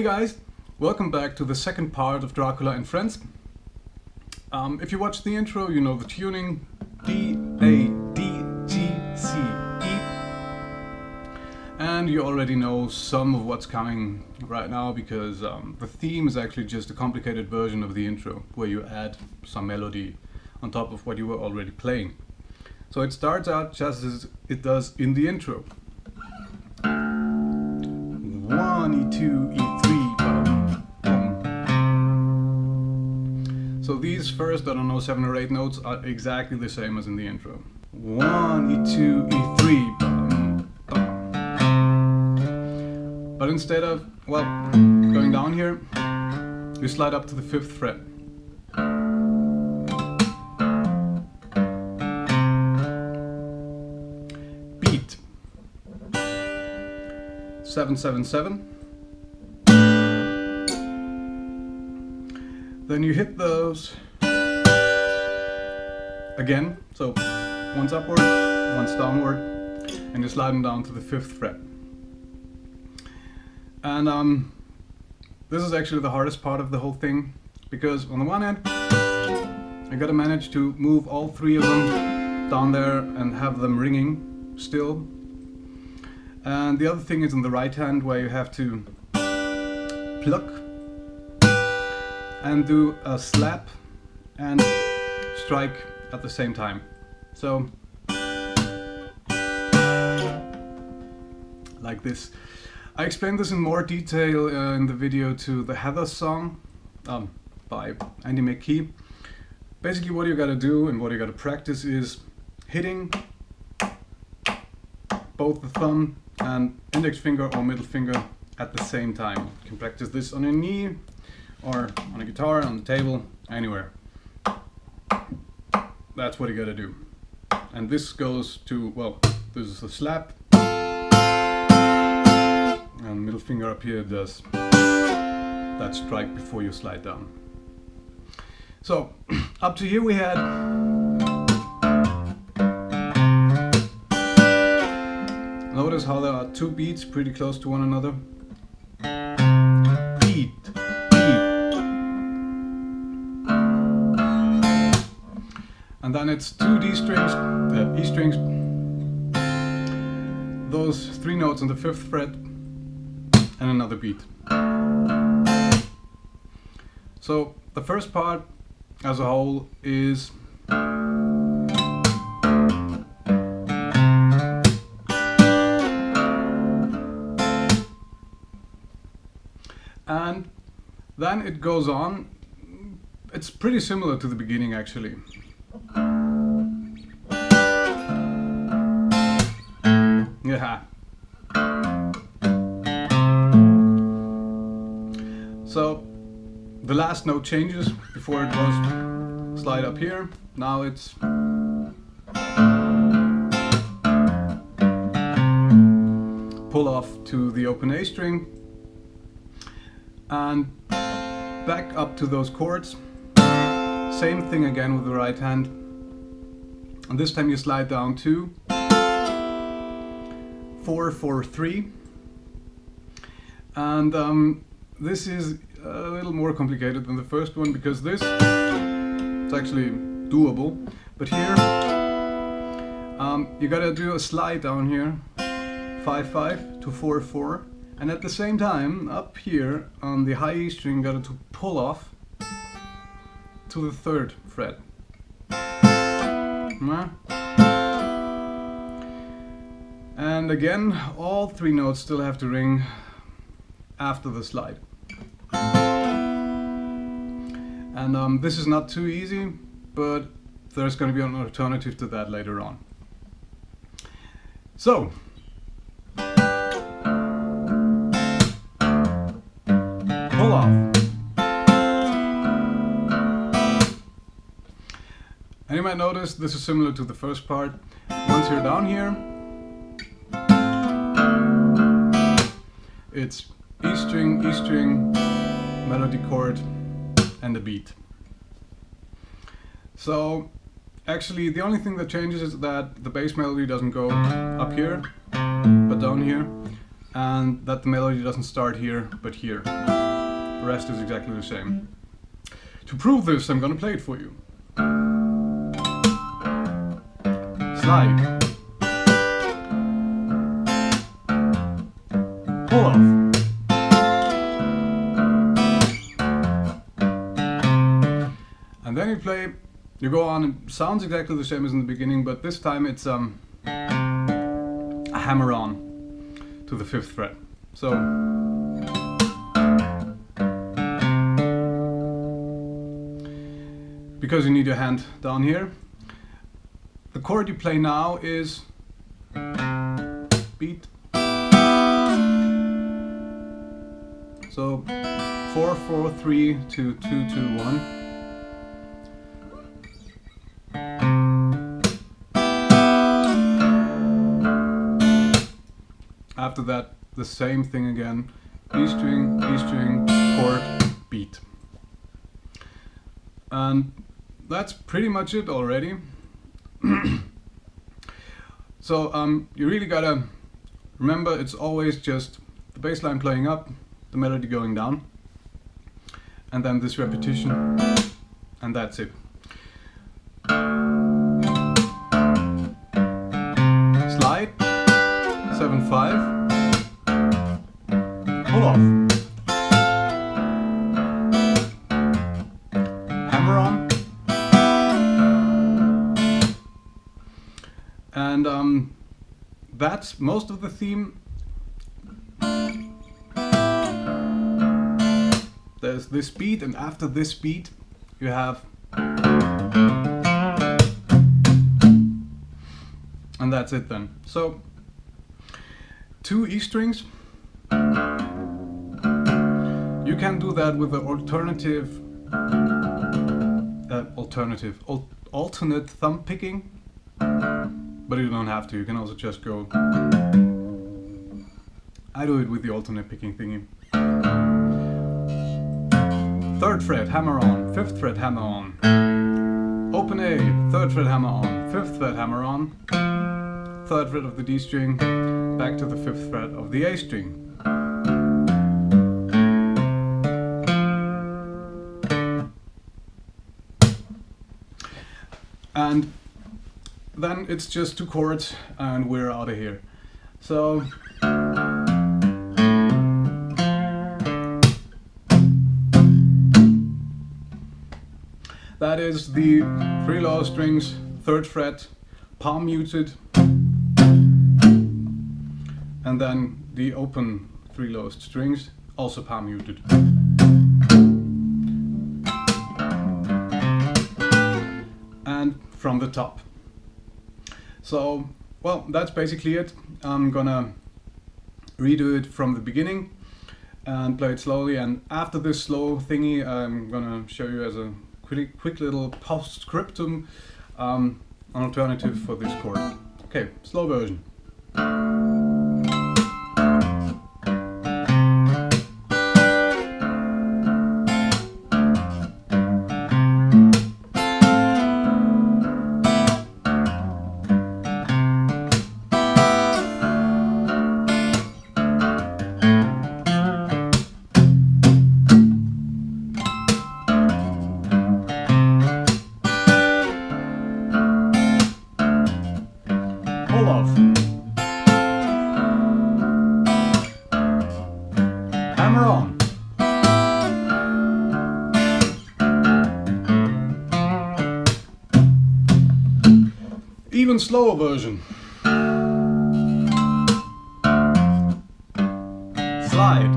guys, welcome back to the second part of Dracula and Friends. If you watched the intro, you know the tuning D, A, D, G, C, E. And you already know some of what's coming right now because the theme is actually just a complicated version of the intro where you add some melody on top of what you were already playing. So it starts out just as it does in the intro. 1, E2, E3, boom. So these first, I don't know, 7 or 8 notes are exactly the same as in the intro. 1, E2, E3, but instead of, well, going down here, you slide up to the 5th fret. Beat. 7, 7, 7. Then you hit those again, so one's upward, one's downward, and you slide them down to the 5th fret. And this is actually the hardest part of the whole thing, because on the one hand, I gotta manage to move all 3 of them down there and have them ringing still. And the other thing is on the right hand, where you have to pluck and do a slap and strike at the same time. So, like this. I explained this in more detail in the video to the Heather song by Andy McKee. Basically what you gotta do and what you gotta practice is hitting both the thumb and index finger or middle finger at the same time. You can practice this on your knee or on a guitar, on the table, anywhere. That's what you gotta do. And this goes to, well, this is a slap. And middle finger up here does that strike before you slide down. So, up to here we had notice how there are 2 beats pretty close to one another. Beat, beat. And then it's 2 D strings, E strings, those 3 notes on the 5th fret, and another beat. So the first part as a whole is and then it goes on. It's pretty similar to the beginning actually. Yeah. So the last note changes before it goes slide up here. Now it's pull off to the open A string and back up to those chords. Same thing again with the right hand. And this time you slide down to 4, 4, 3. And this is a little more complicated than the first one because this is actually doable. But here you gotta do a slide down here, 5, 5 to 4, 4. And at the same time, up here on the high E string, you gotta to pull off to the 3rd fret. And again, all 3 notes still have to ring after the slide. And this is not too easy, but there's going to be an alternative to that later on. So, pull off. And you might notice this is similar to the first part. Once you're down here, it's E string, melody chord, and the beat. So actually the only thing that changes is that the bass melody doesn't go up here, but down here, and that the melody doesn't start here, but here. The rest is exactly the same. To prove this, I'm gonna play it for you. Slide. Pull off. And then you go on, it sounds exactly the same as in the beginning, but this time it's a hammer on to the 5th fret. So because you need your hand down here, the chord you play now is beat. So 4-4-3 to 2-2-1. After that, the same thing again. E string, chord, beat. And that's pretty much it already. So you really gotta remember, it's always just the bass line playing up, the melody going down, and then this repetition, and that's it. Slide, 7-5, pull off, hammer on, and that's most of the theme. There's this beat, and after this beat you have, and that's it then. So 2 E strings. You can do that with the alternate thumb picking, but you don't have to. You can also just go. I do it with the alternate picking thingy. 3rd fret, hammer on, 5th fret, hammer on. Open A, 3rd fret, hammer on, 5th fret, hammer on. 3rd fret of the D string, back to the 5th fret of the A string. And then it's just 2 chords and we're out of here. So that is the 3 lower strings, 3rd fret, palm muted, and then the open 3 lowest strings, also palm muted. And from the top. So, well, that's basically it. I'm gonna redo it from the beginning and play it slowly, and after this slow thingy I'm gonna show you as a quick little postscriptum an alternative for this chord. Okay, slow version. Pull off, hammer on, even slower version, slide,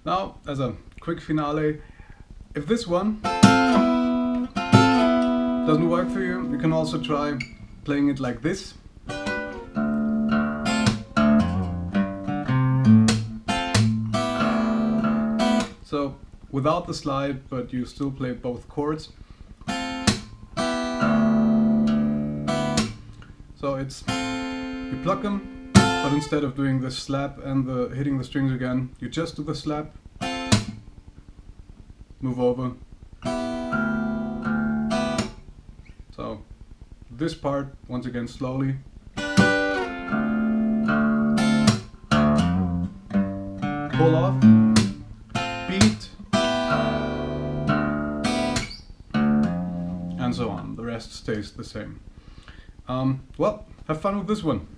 Now, as a quick finale, if this one doesn't work for you, you can also try playing it like this. So without the slide, but you still play both chords. So it's, you pluck them, but instead of doing the slap and the hitting the strings again, you just do the slap, move over. So this part, once again slowly. Pull off, beat, and so on. The rest stays the same. Well, have fun with this one.